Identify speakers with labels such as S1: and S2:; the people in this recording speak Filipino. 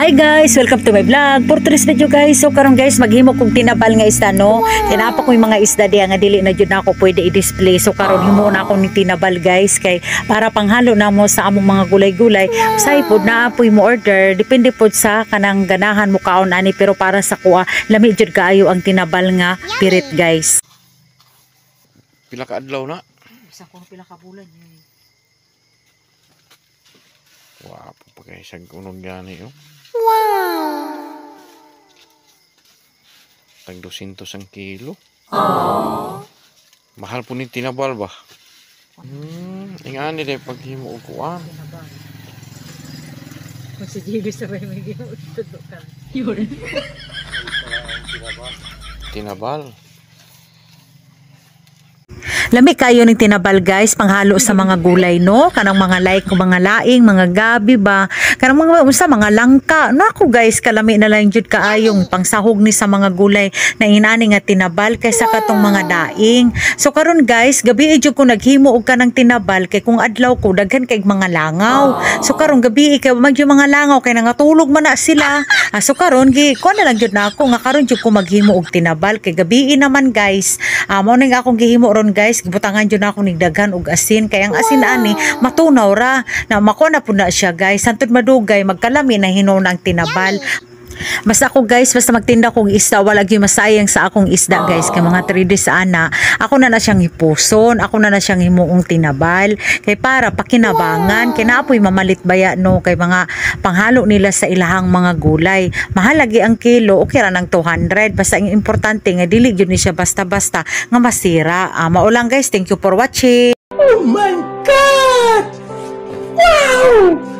S1: Hi guys, welcome to my vlog. For today's video guys, so karon guys maghimo kog tinabal nga isda no. Tinapa ko yung mga isda diya nga dili na jud nako pwede i-display. So karon himo na ako ni tinabal guys kay para panghalo na mo sa among mga gulay-gulay. Say pod na apoy mo order, depende pod sa kanang ganahan mo kaon ani, pero para sa kuha lami jud kaayo ang tinabal nga pirit guys.
S2: Pila ka adlaw na?
S1: Bisa ko pila ka bulan.
S2: Wow, pagkaisag unong gani oh.
S3: Wow!
S2: Tag 200 ang kilo.
S3: Aww.
S2: Mahal po ni tinabal ba? Ingani dahil paghimo og kuan.
S1: Kung si Jibi sabay may ginutudok ka. Yun.
S2: Tinabal.
S1: Lami kayo ng tinabal guys, panghalo sa mga gulay no, kanang mga like ko mga laing, mga gabi ba, kanang mga usa mga langka. Nako guys, kalami na lang jud kaayong pangsahog ni sa mga gulay na inani nga tinabal kaysa katong mga daing. So karon guys, gabi jud ko naghimo og kanang tinabal kay kung adlaw ko daghan kay mga langaw. So karon gabi kay magyo mga langaw kay nangatulog man na sila. So karon gi ko na lang jud nako nga karon jud ko maghimo og tinabal kay gabi naman guys. Mao ning akong gihimo ron guys, gibutangan jud ako ning daghan og asin kay ang asin ani matunaw ra na mako na pud na siya guys. Santud madugay magkalami na hinon ang tinabal. Basta ako guys, basta magtinda kong isda, wala gyud masayang sa akong isda guys kay mga 3 days ana. Ako na siyang hipuson, ako na siyang himuong tinabal kay para pakinabangan kay naapoy mamalit baya no kay mga panghalo nila sa ilahang mga gulay. Mahal lagi ang kilo, okay ra nang 200. Basta ang importante nga dili gyud ni siya basta-basta nga masira. Mao lang guys, thank you for watching.
S3: Oh my God! Wow!